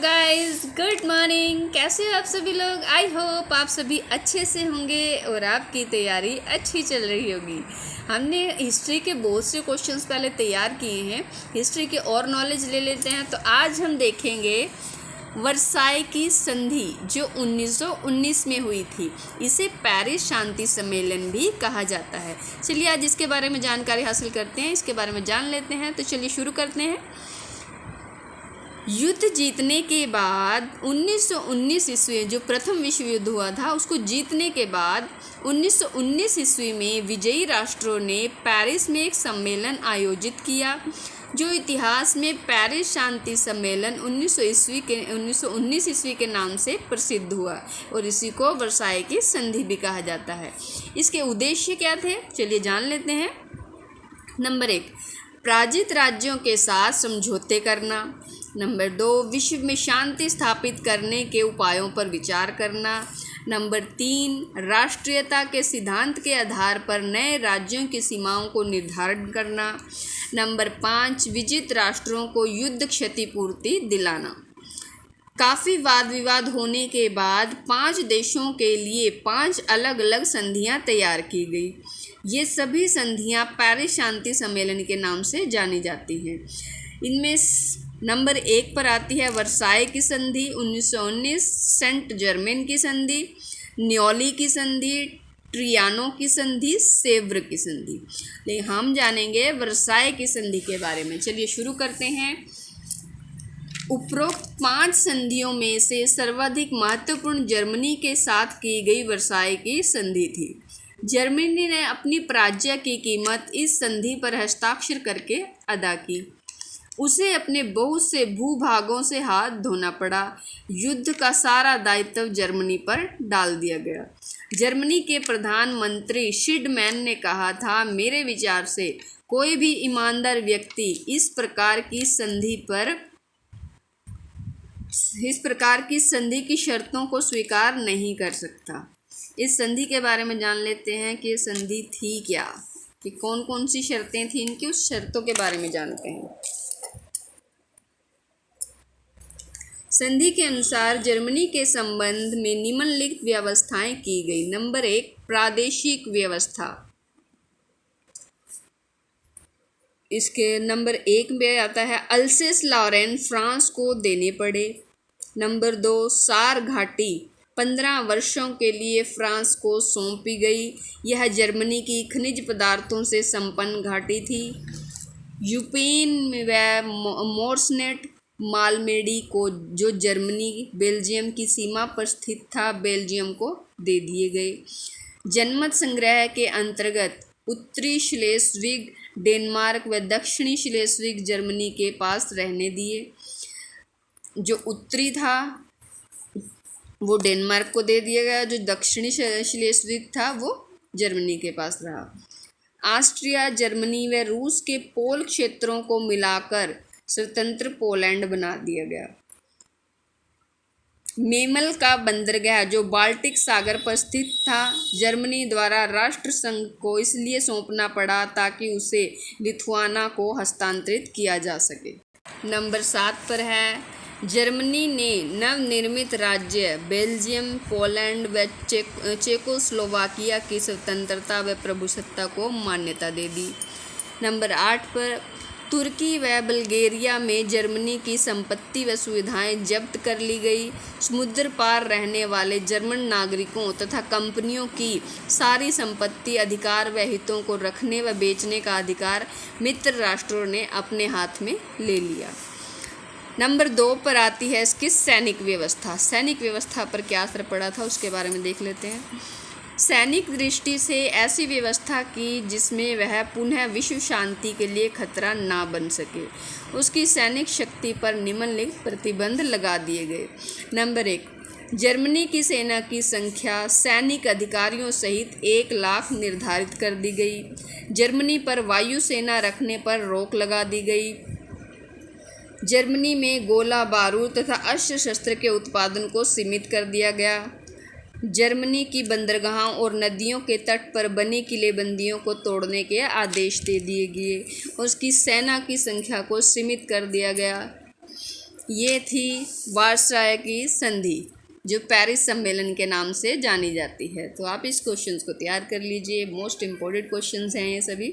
Guys good morning. कैसे हो आप सभी लोग? आई होप आप सभी अच्छे से होंगे और आपकी तैयारी अच्छी चल रही होगी। हमने हिस्ट्री के बहुत से क्वेश्चंस पहले तैयार किए हैं, हिस्ट्री के और नॉलेज ले लेते हैं। तो आज हम देखेंगे वर्साई की संधि जो 1919 में हुई थी। इसे पेरिस शांति सम्मेलन भी कहा जाता है। चलिए आज इसके बारे में जानकारी हासिल करते हैं, इसके बारे में जान लेते हैं। तो चलिए शुरू करते हैं। युद्ध जीतने के बाद 1919 ईस्वी जो प्रथम विश्व युद्ध हुआ था, उसको जीतने के बाद 1919 ईस्वी में विजयी राष्ट्रों ने पेरिस में एक सम्मेलन आयोजित किया, जो इतिहास में पेरिस शांति सम्मेलन 1919 ईस्वी के नाम से प्रसिद्ध हुआ और इसी को वर्साई की संधि भी कहा जाता है। इसके उद्देश्य क्या थे, चलिए जान लेते हैं। नंबर 1, पराजित राज्यों के साथ समझौते करना। नंबर 2, विश्व में शांति स्थापित करने के उपायों पर विचार करना। नंबर 3, राष्ट्रीयता के सिद्धांत के आधार पर नए राज्यों की सीमाओं को निर्धारण करना। नंबर 5, विजित राष्ट्रों को युद्ध क्षतिपूर्ति दिलाना। काफ़ी वाद विवाद होने के बाद 5 देशों के लिए 5 अलग अलग संधियां तैयार की गई। ये सभी संधियां पेरिस शांति सम्मेलन के नाम से जानी जाती हैं। इनमें नंबर 1 पर आती है वर्साई की संधि 1919, सेंट जर्मेन की संधि, न्योली की संधि, ट्रियानो की संधि, सेव्र की संधि। लेकिन हम जानेंगे वर्साई की संधि के बारे में। चलिए शुरू करते हैं। उपरोक्त 5 संधियों में से सर्वाधिक महत्वपूर्ण जर्मनी के साथ की गई वर्साई की संधि थी। जर्मनी ने अपनी पराजय की कीमत इस संधि पर हस्ताक्षर करके अदा की। उसे अपने बहुत से भूभागों से हाथ धोना पड़ा। युद्ध का सारा दायित्व जर्मनी पर डाल दिया गया। जर्मनी के प्रधानमंत्री शिडमैन ने कहा था, मेरे विचार से कोई भी ईमानदार व्यक्ति इस प्रकार की संधि की शर्तों को स्वीकार नहीं कर सकता। इस संधि के बारे में जान लेते हैं कि संधि थी क्या, कि कौन कौन सी शर्तें थी इनकी, उस शर्तों के बारे में जानते हैं। संधि के अनुसार जर्मनी के संबंध में निम्नलिखित व्यवस्थाएं की गई। नंबर 1, प्रादेशिक व्यवस्था। इसके नंबर 1 में आता है अल्सेस लॉरेन फ्रांस को देने पड़े। नंबर 2, सार घाटी 15 वर्षों के लिए फ्रांस को सौंपी गई। यह जर्मनी की खनिज पदार्थों से संपन्न घाटी थी। यूपेन व मोर्सनेट मालमेडी को, जो जर्मनी बेल्जियम की सीमा पर स्थित था, बेल्जियम को दे दिए गए। जनमत संग्रह के अंतर्गत उत्तरी श्लेस्विग डेनमार्क व दक्षिणी श्लेस्विग जर्मनी के पास रहने दिए। जो उत्तरी था वो डेनमार्क को दे दिया गया, जो दक्षिणी श्लेस्विग था वो जर्मनी के पास रहा। ऑस्ट्रिया, जर्मनी व रूस के पोल क्षेत्रों को मिलाकर स्वतंत्र पोलैंड बना दिया गया। मेमल का बंदरगाह जो बाल्टिक सागर पर स्थित था, जर्मनी द्वारा राष्ट्रसंघ को इसलिए सौंपना पड़ा ताकि उसे लिथुआना को हस्तांतरित किया जा सके। नंबर 7 पर है जर्मनी ने नवनिर्मित राज्य बेल्जियम, पोलैंड व चेकोस्लोवाकिया की स्वतंत्रता व प्रभुसत्ता को मान्यता दे दी। नंबर 8 पर तुर्की व बल्गेरिया में जर्मनी की संपत्ति व सुविधाएं जब्त कर ली गई। समुद्र पार रहने वाले जर्मन नागरिकों तथा कंपनियों की सारी संपत्ति, अधिकार व हितों को रखने व बेचने का अधिकार मित्र राष्ट्रों ने अपने हाथ में ले लिया। नंबर 2 पर आती है इसकी सैनिक व्यवस्था। सैनिक व्यवस्था पर क्या असर पड़ा था उसके बारे में देख लेते हैं। सैनिक दृष्टि से ऐसी व्यवस्था की जिसमें वह पुनः विश्व शांति के लिए खतरा ना बन सके। उसकी सैनिक शक्ति पर निम्नलिखित प्रतिबंध लगा दिए गए। नंबर 1, जर्मनी की सेना की संख्या सैनिक अधिकारियों सहित 1 लाख निर्धारित कर दी गई। जर्मनी पर वायु सेना रखने पर रोक लगा दी गई। जर्मनी में गोला बारूद तथा अस्त्र शस्त्र के उत्पादन को सीमित कर दिया गया। जर्मनी की बंदरगाहों और नदियों के तट पर बनी किलेबंदियों को तोड़ने के आदेश दे दिए गए। उसकी सेना की संख्या को सीमित कर दिया गया। ये थी वार्साय की संधि, जो पेरिस सम्मेलन के नाम से जानी जाती है। तो आप इस क्वेश्चंस को तैयार कर लीजिए, मोस्ट इम्पोर्टेंट क्वेश्चंस हैं ये सभी।